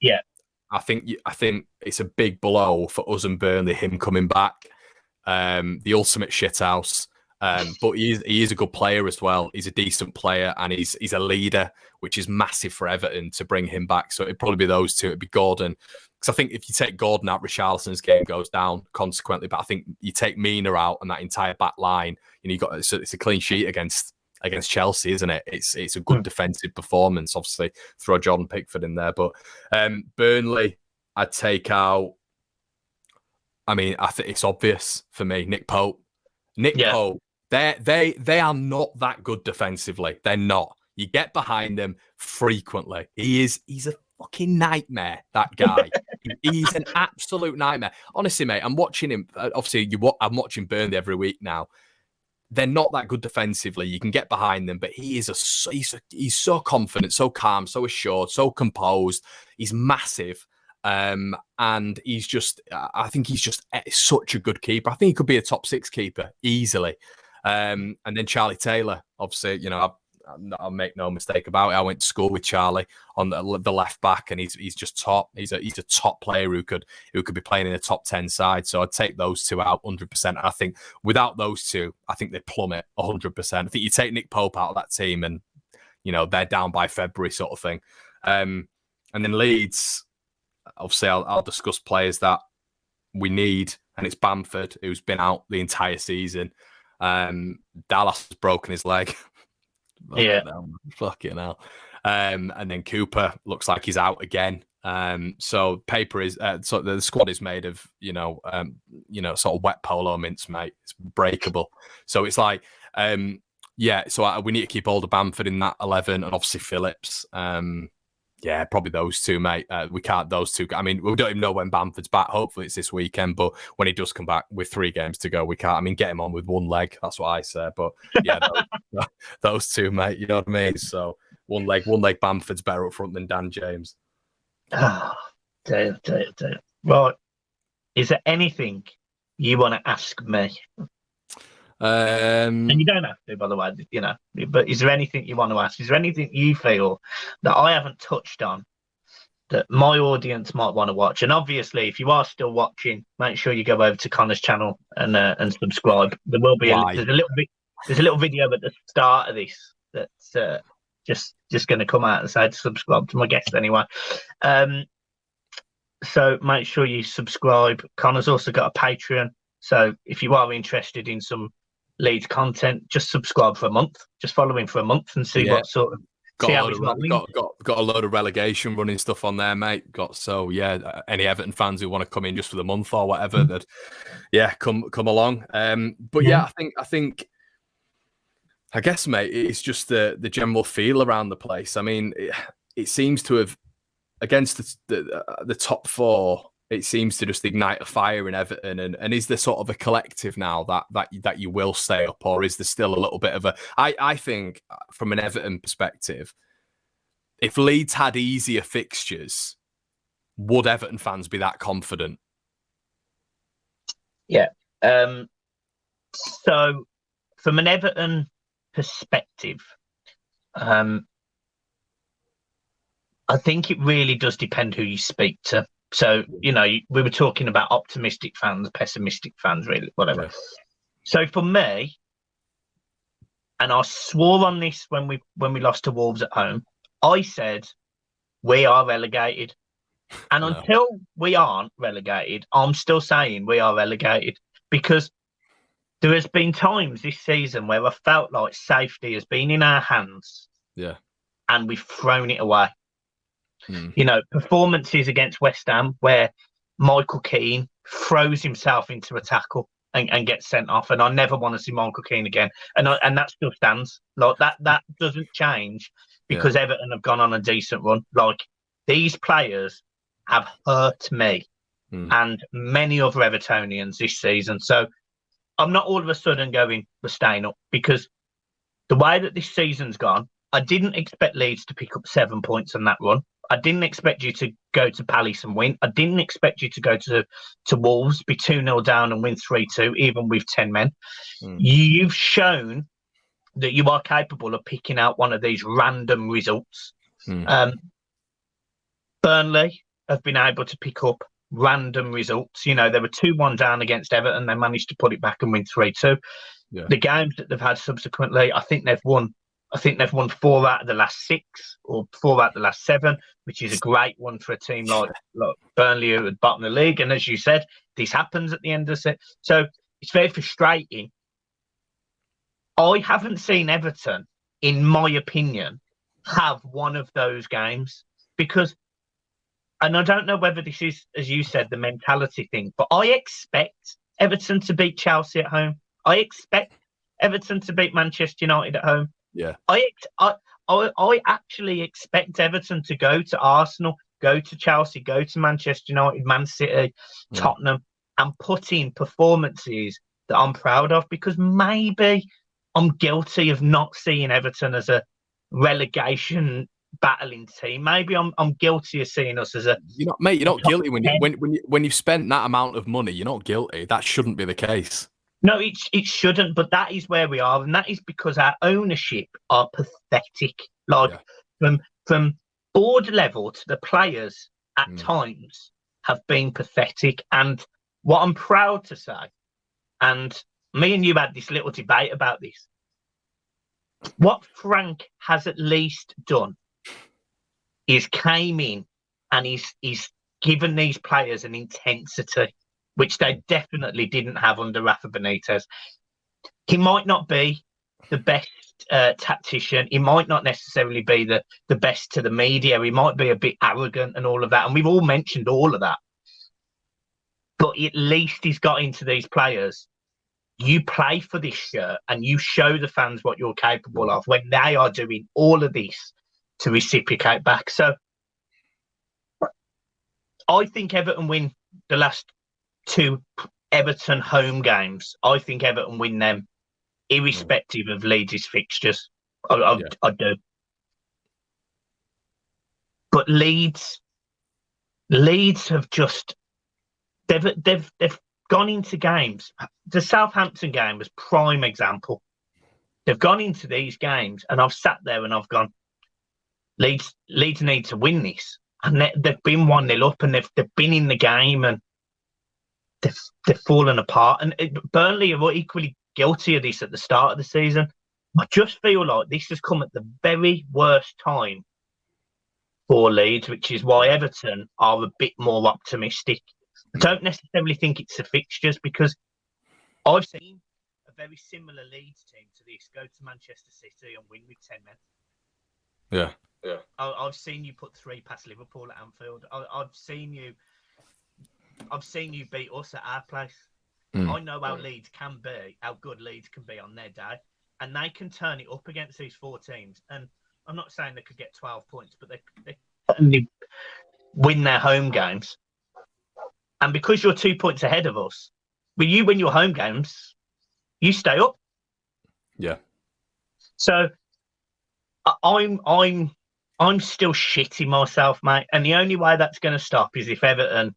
Speaker 1: Yeah,
Speaker 3: I think it's a big blow for us and Burnley, him coming back. The ultimate shithouse. But he is a good player as well. He's a decent player, and he's a leader, which is massive for Everton to bring him back. So it'd probably be those two. It'd be Gordon, because I think if you take Gordon out, Richarlison's game goes down consequently. But I think you take Mina out and that entire back line, it's a clean sheet against Chelsea, isn't it? It's a good defensive performance. Obviously, throw Jordan Pickford in there, but Burnley, I'd take out. I mean, I think it's obvious for me. Nick Pope. Pope. They are not that good defensively. They're not. You get behind them frequently. He's a fucking nightmare, that guy. He's an absolute nightmare. Honestly, mate, I'm watching him. Obviously, I'm watching Burnley every week now. They're not that good defensively. You can get behind them, but he's so confident, so calm, so assured, so composed. He's massive. And he's just, I think he's just such a good keeper. I think he could be a top 6 keeper easily. And then Charlie Taylor, obviously, I'll make no mistake about it. I went to school with Charlie on the left back, and he's just top. He's a top player who could be playing in a top 10 side. So I'd take those two out 100%. I think without those two, I think they plummet 100%. I think you take Nick Pope out of that team, and they're down by February sort of thing. And then Leeds, obviously, I'll discuss players that we need, and it's Bamford, who's been out the entire season. Dallas has broken his leg. Fucking hell. And then Cooper looks like he's out again. So paper is so the squad is made of sort of wet polo mints, mate. It's breakable. So it's like so we need to keep hold of Bamford in that 11, and obviously Phillips. Yeah, probably those two, mate. We can't those two. I mean, we don't even know when Bamford's back. Hopefully it's this weekend, but when he does come back with 3 games to go, we can't. I mean, get him on with one leg. That's what I say. But yeah, those two, mate. You know what I mean? So one leg Bamford's better up front than Dan James.
Speaker 1: Oh, dear. Right. Is there anything you want to ask me? And you don't have to, by the way, but is there anything you want to ask? Is there anything you feel that I haven't touched on that my audience might want to watch? And obviously, if you are still watching, make sure you go over to Connor's channel and subscribe. There will be there's a little video at the start of this that's just going to come out and say to subscribe to my guest anyway. So make sure you subscribe. Connor's also got a Patreon, so if you are interested in some Leeds content, just subscribe for a month. Just follow him for a month and see what sort of.
Speaker 3: Got a load of relegation running stuff on there, mate. Any Everton fans who want to come in just for the month or whatever, that come along. I guess, mate, it's just the general feel around the place. I mean, it seems to have, against the top 4. It seems to just ignite a fire in Everton, and is there sort of a collective now that you will stay up, or is there still a little bit of a? I think from an Everton perspective, if Leeds had easier fixtures, would Everton fans be that confident?
Speaker 1: Yeah. So from an Everton perspective, I think it really does depend who you speak to. So, we were talking about optimistic fans, pessimistic fans, really, whatever. Yeah. So for me, and I swore on this when we lost to Wolves at home, I said, we are relegated. And until we aren't relegated, I'm still saying we are relegated, because there has been times this season where I felt like safety has been in our hands.
Speaker 3: Yeah.
Speaker 1: And we've thrown it away. Performances against West Ham where Michael Keane throws himself into a tackle and gets sent off, and I never want to see Michael Keane again, and that still stands. Like that doesn't change because Everton have gone on a decent run. Like, these players have hurt me and many other Evertonians this season. So I'm not all of a sudden going, we're staying up, because the way that this season's gone, I didn't expect Leeds to pick up 7 points on that run. I didn't expect you to go to Palace and win. I didn't expect you to go to Wolves, be 2-0 down and win 3-2, even with 10 men. You've shown that you are capable of picking out one of these random results. Burnley have been able to pick up random results. You know, they were 2-1 down against Everton. They managed to put it back and win 3-2. Yeah. The games that they've had subsequently, I think they've won 4 out of the last 6 or 4 out of the last 7, which is a great one for a team like Burnley, who are at the bottom of the league. And as you said, this happens at the end of the season. So it's very frustrating. I haven't seen Everton, in my opinion, have one of those games because, and I don't know whether this is, as you said, the mentality thing, but I expect Everton to beat Chelsea at home. I expect Everton to beat Manchester United at home.
Speaker 3: Yeah,
Speaker 1: I actually expect Everton to go to Arsenal, go to Chelsea, go to Manchester United, Man City, Tottenham, and put in performances that I'm proud of, because maybe I'm guilty of not seeing Everton as a relegation battling team. Maybe I'm guilty of seeing us as a.
Speaker 3: You're not guilty when you spent that amount of money. You're not guilty. That shouldn't be the case.
Speaker 1: No, it shouldn't, but that is where we are, and that is because our ownership are pathetic. Like from board level to the players at times have been pathetic. And what I'm proud to say, and me and you had this little debate about this, what Frank has at least done is came in and he's given these players an intensity which they definitely didn't have under Rafa Benitez. He might not be the best tactician. He might not necessarily be the best to the media. He might be a bit arrogant and all of that. And we've all mentioned all of that. But at least he's got into these players. You play for this shirt and you show the fans what you're capable of when they are doing all of this to reciprocate back. So I think Everton win the last 2 Everton home games. I think Everton win them irrespective of Leeds' fixtures. I do. But Leeds have just they've gone into games. The Southampton game was prime example. They've gone into these games and I've sat there and I've gone, Leeds need to win this. And they've been 1-0 up and they've been in the game and they've fallen apart. And Burnley are equally guilty of this at the start of the season. I just feel like this has come at the very worst time for Leeds, which is why Everton are a bit more optimistic. I don't necessarily think it's the fixtures, because I've seen a very similar Leeds team to this go to Manchester City and win with 10 men.
Speaker 3: Yeah.
Speaker 1: I've seen you put 3 past Liverpool at Anfield. I've seen you beat us at our place. I know how Leeds can be, how good Leeds can be on their day, and they can turn it up against these 4 teams. And I'm not saying they could get 12 points, but they certainly win their home games. And because you're 2 points ahead of us, when you win your home games, you stay up.
Speaker 3: Yeah.
Speaker 1: So I'm still shitting myself, mate. And the only way that's going to stop is if Everton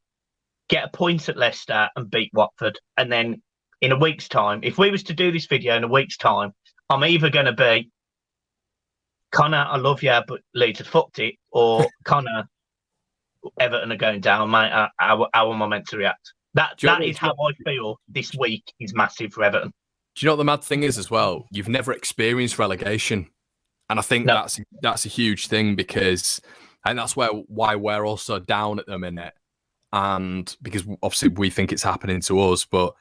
Speaker 1: get a point at Leicester and beat Watford. And then in a week's time, if we was to do this video in a week's time, I'm either going to be, Connor, I love you, but Leeds had fucked it, or Connor, Everton are going down, mate. How am I meant to react? That is how I feel this week is massive for Everton.
Speaker 3: Do you know what the mad thing is as well? You've never experienced relegation. And I think that's a huge thing, because and that's why we're also down at the minute. And because obviously we think it's happening to us, but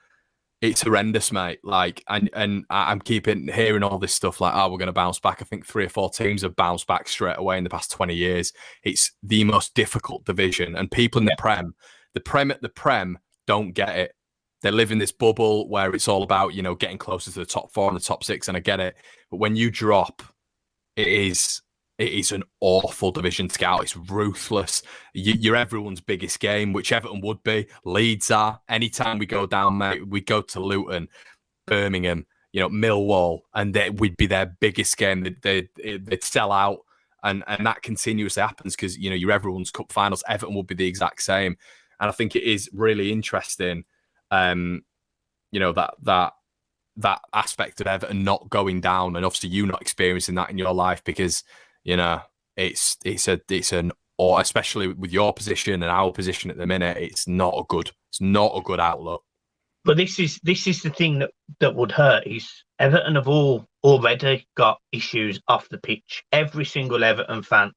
Speaker 3: it's horrendous, mate. Like, and I'm hearing all this stuff like, we're going to bounce back. I think 3 or 4 teams have bounced back straight away in the past 20 years. It's the most difficult division, and people in the Prem don't get it. They live in this bubble where it's all about, getting closer to the top 4 and the top 6, and I get it. But when you drop, it's It is an awful division to get out. It's ruthless. You're everyone's biggest game, which Everton would be. Leeds are. Anytime we go down, mate, we go to Luton, Birmingham, Millwall, and we'd be their biggest game. They'd sell out, and that continuously happens because, you're everyone's cup finals. Everton would be the exact same. And I think it is really interesting, that aspect of Everton not going down, and obviously you not experiencing that in your life because, it's especially with your position and our position at the minute, it's not a good outlook.
Speaker 1: But this is the thing that would hurt is Everton have already got issues off the pitch. Every single Everton fan.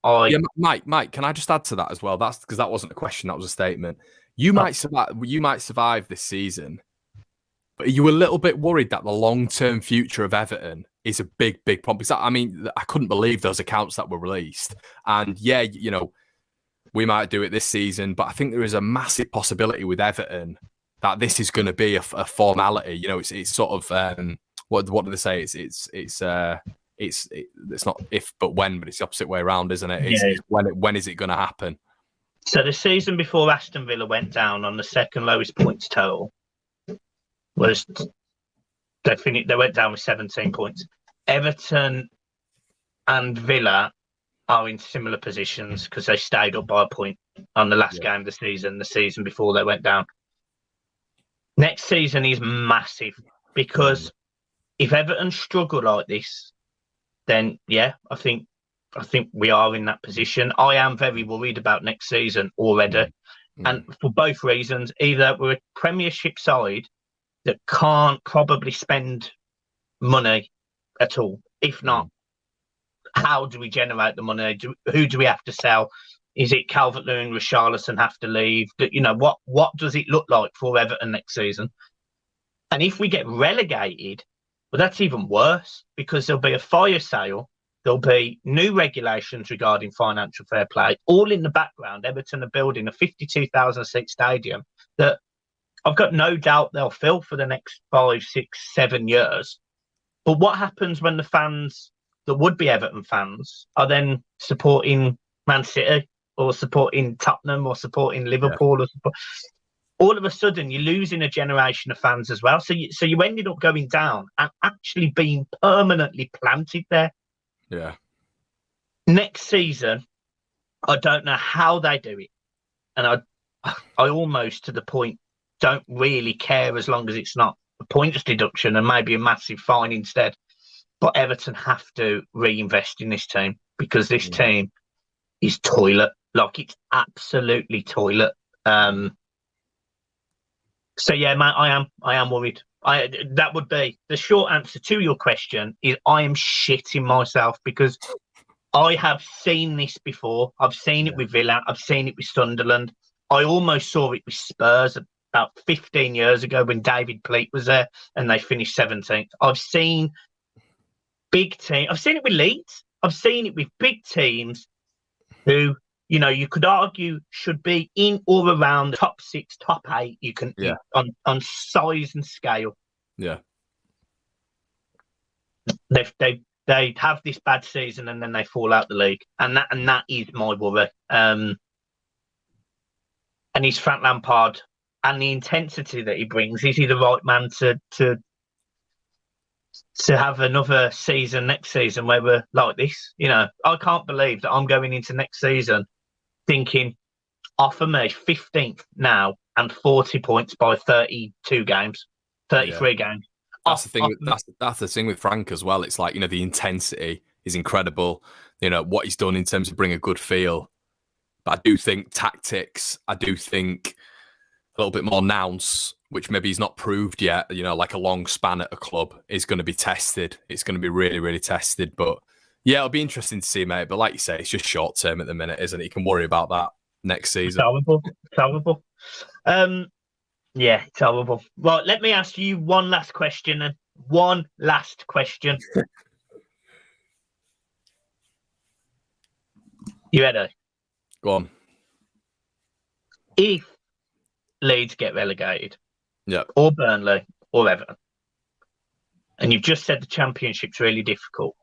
Speaker 3: Mike, can I just add to that as well? That's because that wasn't a question, that was a statement. You might survive this season, but are you a little bit worried that the long-term future of Everton is a big, big problem? Because I couldn't believe those accounts that were released. And yeah, we might do it this season, but I think there is a massive possibility with Everton that this is going to be a formality. It's sort of what do they say? It's not if but when, but it's the opposite way around, isn't it? It's when is it going to happen?
Speaker 1: So the season before Aston Villa went down on the second lowest points total was they went down with 17 points. Everton and Villa are in similar positions because they stayed up by a point on the last game of the season before they went down. Next season is massive because if Everton struggle like this, then I think we are in that position. I am very worried about next season already, and for both reasons. Either we're a Premiership side that can't probably spend money at all. If not, how do we generate the money? Who do we have to sell? Is it Calvert-Lewin, Richarlison have to leave? What does it look like for Everton next season? And if we get relegated, well, that's even worse because there'll be a fire sale. There'll be new regulations regarding financial fair play. All in the background, Everton are building a 52,000 seat stadium that I've got no doubt they'll fill for the next 5, 6, 7 years. But what happens when the fans that would be Everton fans are then supporting Man City or supporting Tottenham or supporting Liverpool? All of a sudden, you're losing a generation of fans as well. So you ended up going down and actually being permanently planted there.
Speaker 3: Yeah.
Speaker 1: Next season, I don't know how they do it. And I almost, to the point, don't really care as long as it's not a points deduction and maybe a massive fine instead. But Everton have to reinvest in this team because this team is toilet. Like, it's absolutely toilet. So yeah, man, I am worried. That would be the short answer to your question. Is I am shitting myself because I have seen this before. I've seen it with Villa. I've seen it with Sunderland. I almost saw it with Spurs about 15 years ago when David Pleat was there and they finished 17th. I've seen big teams. I've seen it with Leeds. I've seen it with big teams who, you could argue should be in or around the top 6, top 8. You can on size and scale.
Speaker 3: Yeah,
Speaker 1: they have this bad season and then they fall out the league, and that is my worry. And he's Frank Lampard and the intensity that he brings. Is he the right man to have another season next season where we're like this? I can't believe that I'm going into next season thinking, offer me 15th now and 40 points by 32 games, 33 games.
Speaker 3: That's the thing. That's the thing with Frank as well. It's like, the intensity is incredible. What he's done in terms of bring a good feel. But I do think tactics. I do think a little bit more nous, which maybe he's not proved yet. Like a long span at a club is going to be tested. It's going to be really, really tested. But yeah, it'll be interesting to see, mate. But like you say, it's just short term at the minute, isn't it? You can worry about that next season.
Speaker 1: Terrible. Yeah, terrible. Right, let me ask you one last question. You ready?
Speaker 3: Go on.
Speaker 1: If Leeds get relegated, or Burnley, or Everton, and you've just said the Championship's really difficult.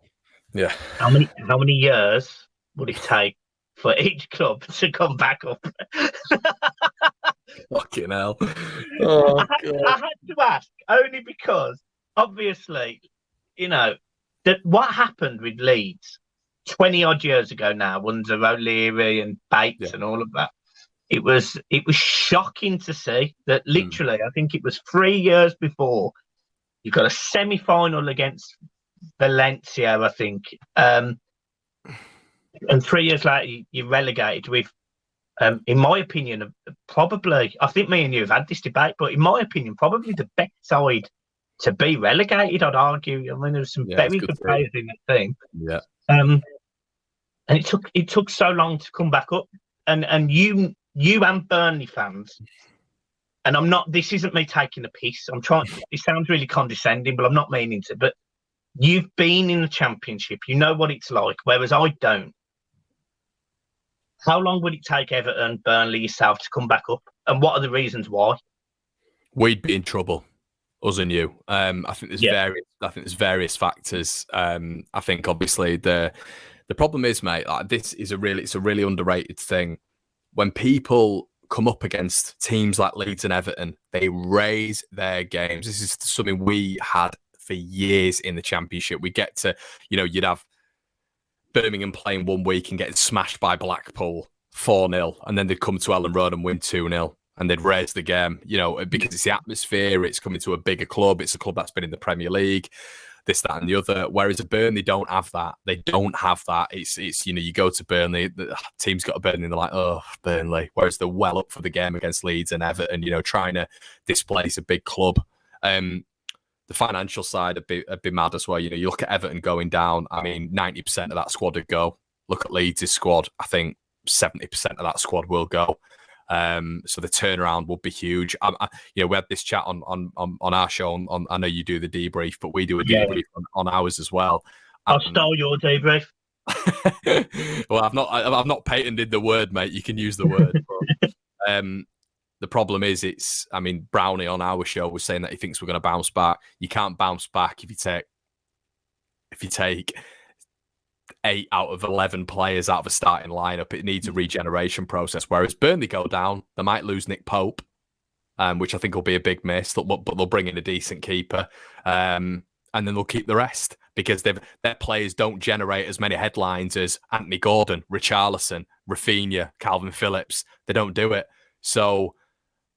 Speaker 3: Yeah.
Speaker 1: How many years would it take for each club to come back up?
Speaker 3: Fucking hell. Oh,
Speaker 1: I had to ask only because, obviously, that what happened with Leeds 20 odd years ago now, under O'Leary and Bates and all of that. It was shocking to see that literally, I think it was 3 years before you got a semi-final against Valencia, I think. And 3 years later, you relegated with, in my opinion, probably, I think me and you have had this debate, but in my opinion, probably the best side to be relegated, I'd argue. I mean, there was some very good players in the team.
Speaker 3: Yeah.
Speaker 1: And it took so long to come back up. And you and Burnley fans, and I'm not, this isn't me taking a piss. I'm trying, it sounds really condescending, but I'm not meaning to. But you've been in the Championship, you know what it's like, whereas I don't. How long would it take Everton, Burnley, yourself to come back up? And what are the reasons why?
Speaker 3: We'd be in trouble, us and you. I think there's various factors. I think obviously the problem is, mate, like it's a really underrated thing. When people come up against teams like Leeds and Everton, they raise their games. This is something we had for years in the Championship. We get to, you'd have Birmingham playing 1 week and getting smashed by Blackpool 4-0, and then they'd come to Ellen Road and win 2-0, and they'd raise the game, because it's the atmosphere, it's coming to a bigger club, it's a club that's been in the Premier League, this, that, and the other. Whereas at Burnley don't have that. They don't have that. It's you go to Burnley, the team's got a Burnley, and they're like, oh, Burnley. Whereas they're well up for the game against Leeds and Everton, trying to displace a big club. The financial side would be mad as well. You look at Everton going down. I mean, 90% of that squad would go. Look at Leeds' squad. I think 70% of that squad will go. So the turnaround will be huge. We had this chat on our show. I know you do the debrief, but we do a debrief on ours as well.
Speaker 1: I stole your debrief.
Speaker 3: Well, I've not patented the word, mate. You can use the word. But, the problem is, Brownie on our show was saying that he thinks we're going to bounce back. You can't bounce back if you take 8 out of 11 players out of a starting lineup. It needs a regeneration process. Whereas Burnley go down, they might lose Nick Pope, which I think will be a big miss. But they'll bring in a decent keeper, and then they'll keep the rest because their players don't generate as many headlines as Anthony Gordon, Richarlison, Rafinha, Calvin Phillips. They don't do it. So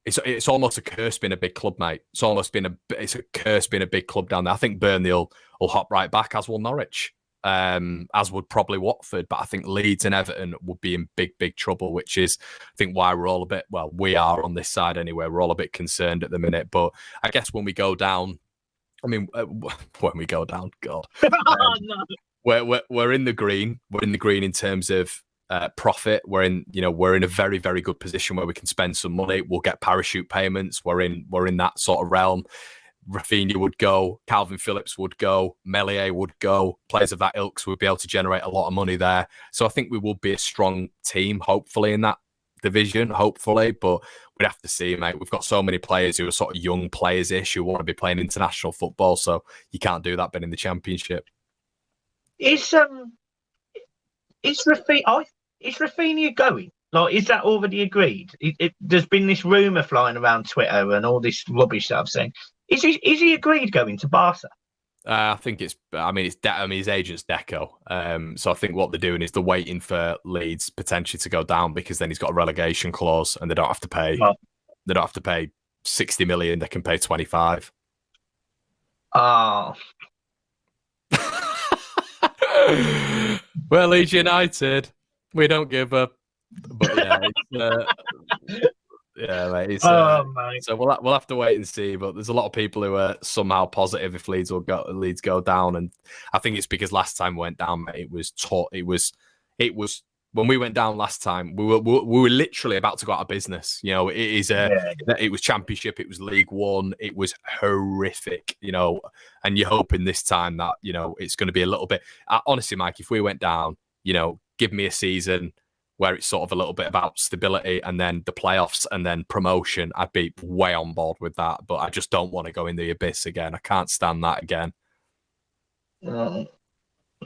Speaker 3: it's almost a curse being a big club, mate. It's a curse being a big club down there. I think Burnley will hop right back, as will Norwich. As would probably Watford, but I think Leeds and Everton would be in big, big trouble, which is, I think, why we're all we are on this side anyway, we're all a bit concerned at the minute. But I guess when we go down, when we go down, God, we're in the green. We're in the green in terms of profit. We're in a very, very good position where we can spend some money. We'll get parachute payments. We're in that sort of realm. Rafinha would go, Calvin Phillips would go, Melier would go, players of that ilk would be able to generate a lot of money there. So I think we will be a strong team, hopefully, in that division, hopefully, but we'd have to see, mate. We've got so many players who are sort of young players-ish who want to be playing international football, so you can't do that being in the Championship.
Speaker 1: Is Rafinha going? Like, is that already agreed? There's been this rumour flying around Twitter and all this rubbish that I've seen. Is he agreed going to Barca?
Speaker 3: I think his agent's Deco. So I think what they're doing is they're waiting for Leeds potentially to go down because then he's got a relegation clause and they don't have to pay. Oh. They don't have to pay 60 million. They can pay 25.
Speaker 1: Oh.
Speaker 3: Well, Leeds United, we don't give up. But yeah, yeah, mate. So we'll have to wait and see. But there's a lot of people who are somehow positive if Leeds go down, and I think it's because last time we went down, mate, it was when we went down last time, we were literally about to go out of business. It was Championship, it was League One, it was horrific. And you're hoping this time that it's going to be a little bit. Honestly, Mike, if we went down, give me a season where it's sort of a little bit about stability and then the playoffs and then promotion, I'd be way on board with that. But I just don't want to go in the abyss again. I can't stand that again.
Speaker 1: Oh,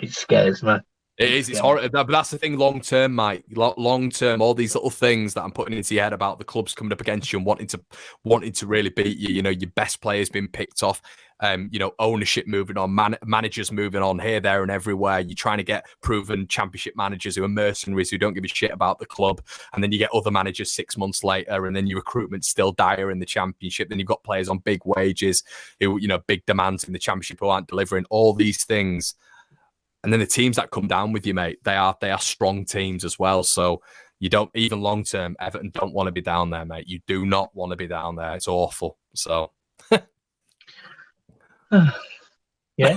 Speaker 1: it scares me.
Speaker 3: It is. It's horrible. But that's the thing long term, Mike. Long term, all these little things that I'm putting into your head about the clubs coming up against you and wanting to really beat you. You know, your best players being picked off. You know, ownership moving on, managers moving on here, there, and everywhere. You're trying to get proven championship managers who are mercenaries who don't give a shit about the club, and then you get other managers 6 months later, and then your recruitment's still dire in the championship. Then you've got players on big wages who, you know, big demands in the championship who aren't delivering. All these things. And then the teams that come down with you, mate, they are strong teams as well. So you don't, even long term, Everton don't want to be down there, mate. You do not want to be down there. It's awful. So
Speaker 1: yeah.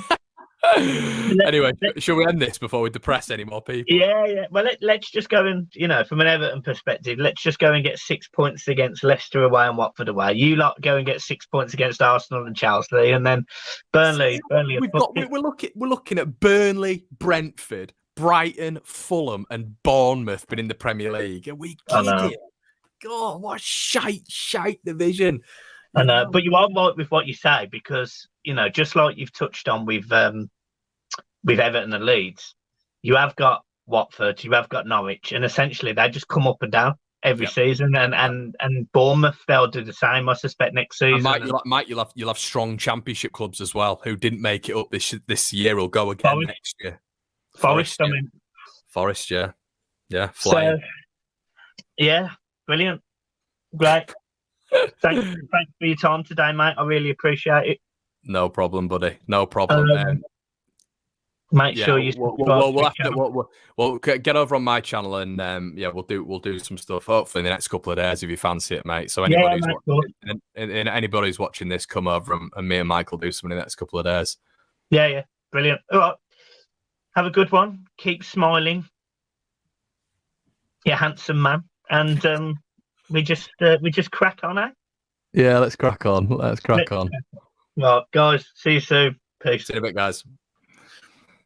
Speaker 3: Anyway, shall we end this before we depress any more people?
Speaker 1: Yeah. Well, let's just go and, you know, from an Everton perspective, let's just go and get 6 points against Leicester away and Watford away. You lot go and get 6 points against Arsenal and Chelsea, and then Burnley.
Speaker 3: We're looking at Burnley, Brentford, Brighton, Fulham, and Bournemouth been in the Premier League. Are we kidding? God, what a shite division.
Speaker 1: I know, but you are right with what you say, because, you know, just like you've touched on with Everton and Leeds, you have got Watford, you have got Norwich, and essentially they just come up and down every season. And Bournemouth, they'll do the same, I suspect, next season.
Speaker 3: Mike, you'll have strong championship clubs as well who didn't make it up this year. Will go again next year.
Speaker 1: Forest,
Speaker 3: yeah, flying.
Speaker 1: So, yeah, brilliant, great. Thanks for your time today, mate. I really appreciate it.
Speaker 3: No problem, buddy. No problem.
Speaker 1: Make sure you.
Speaker 3: We'll get over on my channel and we'll do some stuff. Hopefully in the next couple of days if you fancy it, mate. So anybody who's watching this, come over and me and Mike will do something in the next couple of days.
Speaker 1: Yeah, brilliant. All right, have a good one. Keep smiling, you handsome man, and we just crack on, eh?
Speaker 3: Yeah, let's crack on. Well,
Speaker 1: guys, see you soon. Peace.
Speaker 3: See you in a bit, guys.